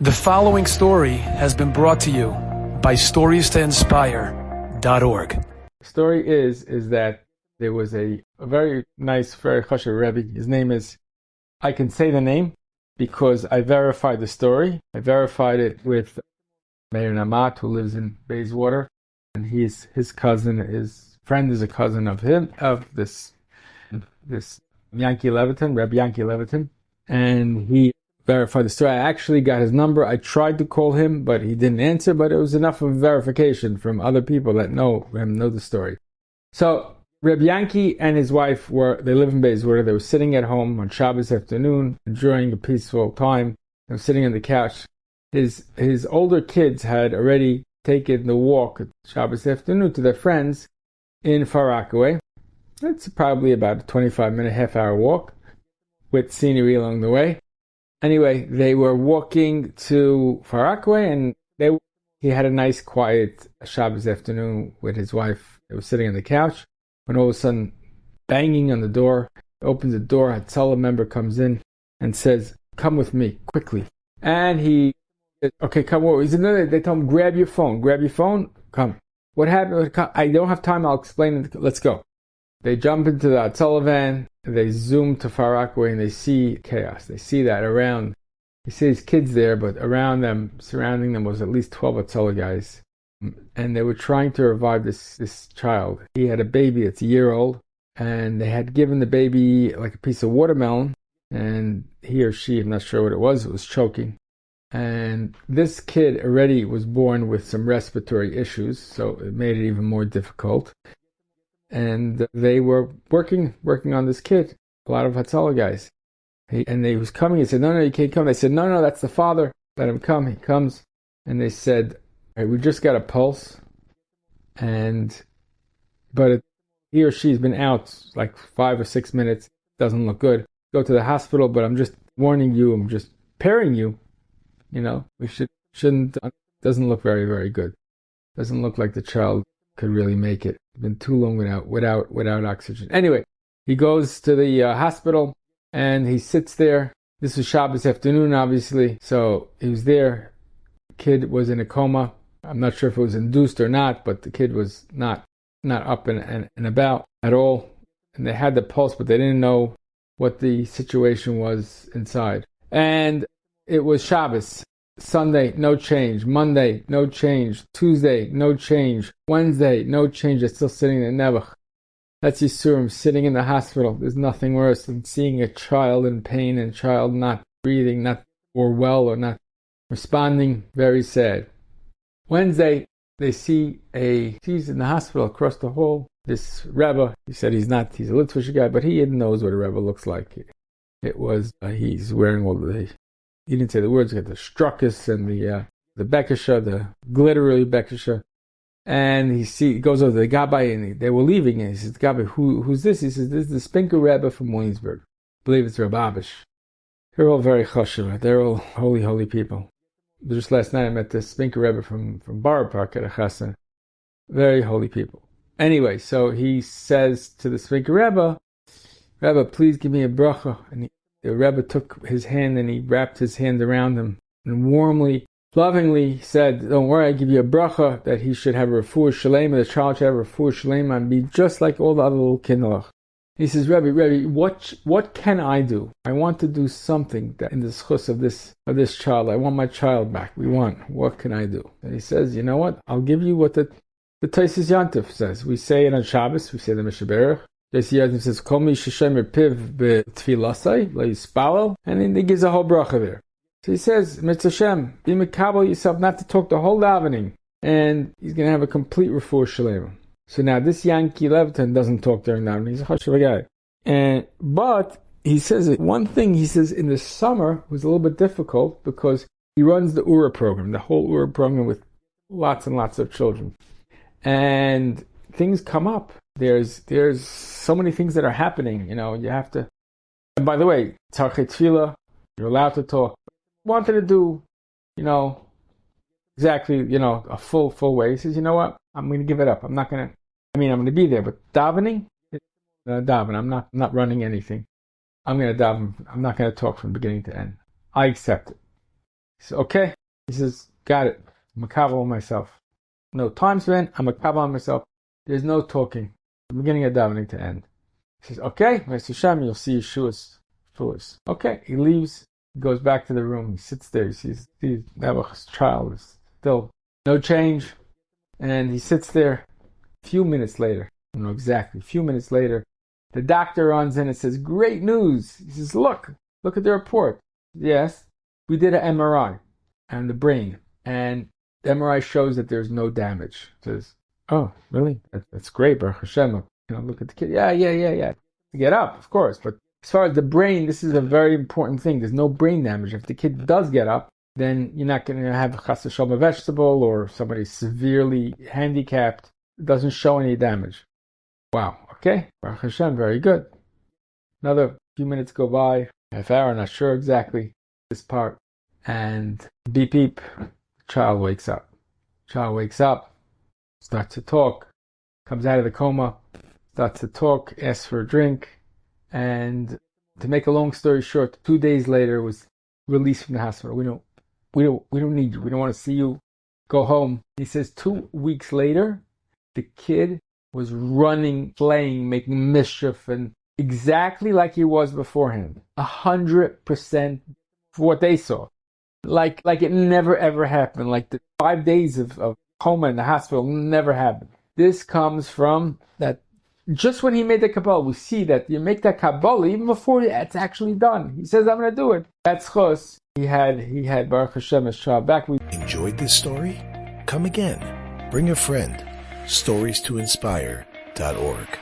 The following story has been brought to you by StoriesToInspire.org. The story is that there was a very nice, very chashuv Rabbi. His name is, I can say the name because I verified the story. I verified it with Meyer Bodner, who lives in Bayswater, and his cousin, his friend is a cousin of him, of this Yankee Levitin, Rabbi Yankee Levitin, and he verified the story. I actually got his number. I tried to call him, but he didn't answer, but it was enough of verification from other people that know the story. So Rabbi Yankee and his wife they live in Bayswater. They were sitting at home on Shabbos afternoon, enjoying a peaceful time. They were sitting on the couch. His older kids had already taken the walk Shabbos afternoon to their friends in Far Rockaway. It's probably about a 25-minute, half-hour walk with scenery along the way. Anyway, they were walking to Far Rockaway, and he had a nice, quiet Shabbos afternoon with his wife. They were sitting on the couch when all of a sudden, banging on the door, opens the door, a Hatzalah member comes in and says, "Come with me, quickly." And he said, "Okay, come over." He said, "No, they told him, grab your phone, come." What happened? I don't have time, I'll explain it. Let's go. They jump into the Hatzalah van, they zoom to Far Rockaway, and they see chaos. They see that around. They see his kids there, but around them, surrounding them, was at least 12 Hatzalah guys. And they were trying to revive this child. He had a baby that's a year old, and they had given the baby like a piece of watermelon, and he or she, I'm not sure what it was choking. And this kid already was born with some respiratory issues, so it made it even more difficult. And they were working on this kid, a lot of Hatzalah guys. And he was coming. He said, no, you can't come. They said, no, that's the father. Let him come. He comes. And they said, all right, we just got a pulse. But he or she's been out like 5 or 6 minutes. Doesn't look good. Go to the hospital, but I'm just warning you. I'm just pairing you. We shouldn't. Doesn't look very, very good. Doesn't look like the child could really make it. Been too long without oxygen. Anyway, he goes to the hospital and he sits there. This was Shabbos afternoon, obviously, so he was there. The kid was in a coma. I'm not sure if it was induced or not, but the kid was not up and about at all. And they had the pulse, but they didn't know what the situation was inside. And it was Shabbos. Sunday, no change. Monday, no change. Tuesday, no change. Wednesday, no change. They're still sitting in Nebuch. That's Yisurim, sitting in the hospital. There's nothing worse than seeing a child in pain and child not breathing, or not responding. Very sad. Wednesday, they see he's in the hospital across the hall. This Rebbe, he said he's a Litvish guy, but he knows what a Rebbe looks like. It was, he's wearing all he didn't say the words, he got the struckus and the bekisha, the glittery bekisha. And he goes over to the Gabbai, and they were leaving, and he says, Gabbai, who's this? He says, this is the Spinker Rebbe from Williamsburg. I believe it's Rabbi. They're all very chashuv. They're all holy, holy people. Just last night I met the Spinker Rebbe from Borough Park at a chassan. Very holy people. Anyway, so he says to the Spinker Rebbe, please give me a bracha. And the Rebbe took his hand and he wrapped his hand around him and warmly, lovingly said, don't worry, I give you a bracha that he should have a refuah shalema, the child should have a refuah shalema and be just like all the other little kindlech. He says, Rebbe, what can I do? I want to do something that in the schus of this child. I want my child back. What can I do? And he says, you know what? I'll give you what the Taisis Yantif says. We say it on Shabbos, we say the Mishaberach. J.C. Yadin says, "Kol mi sheshemer piv b'tfilasai le'ispalel," and then he gives a whole bracha there. So he says, "Mitzvah Shem, be mekabel yourself not to talk the whole davening," and he's going to have a complete refuah shalema. So now this Yankee Levitin doesn't talk during davening. He's a chashuv guy, but he says one thing. He says in the summer was a little bit difficult because he runs the Ura program, the whole Ura program with lots and lots of children, and things come up. There's so many things that are happening, you have to. And by the way, tzarchei tefillah, you're allowed to talk. Wanted to do, exactly, a full way. He says, you know what? I'm going to give it up. I'm going to be there, but davening, I'm not running anything. I'm going to daven. I'm not going to talk from beginning to end. I accept it. He says, okay. He says, got it. I'm makabel on myself. No time spent. I'm makabel on myself. There's no talking. The beginning of davening to end. He says, okay, Hashem, you'll see Yeshua's. Okay, he leaves. He goes back to the room. He sits there. He sees Nebuchadnezzar's child. There's still no change. And he sits there. A few minutes later, I don't know exactly, a few minutes later, the doctor runs in and says, great news. He says, look at the report. Yes, we did an MRI on the brain. And the MRI shows that there's no damage. He says, oh, really? That's great, Baruch Hashem. Look at the kid. Yeah. Get up, of course. But as far as the brain, this is a very important thing. There's no brain damage. If the kid does get up, then you're not going to have chas v'shalom a vegetable or somebody severely handicapped. It doesn't show any damage. Wow. Okay. Baruch Hashem, very good. Another few minutes go by, half hour, not sure exactly this part. And beep beep, child wakes up. Starts to talk, comes out of the coma, starts to talk, asks for a drink. And to make a long story short, 2 days later was released from the hospital. We don't need you. We don't want to see you. Go home. He says 2 weeks later, the kid was running, playing, making mischief, and exactly like he was beforehand. 100% for what they saw. Like it never ever happened. Like the 5 days of coma in the hospital never happened. This comes from that. Just when he made the Kabbalah, we see that you make that Kabbalah even before it's actually done. He says, I'm going to do it. That's chos. He had Baruch Hashem, his child back. Enjoyed this story? Come again. Bring a friend. StoriesToInspire.org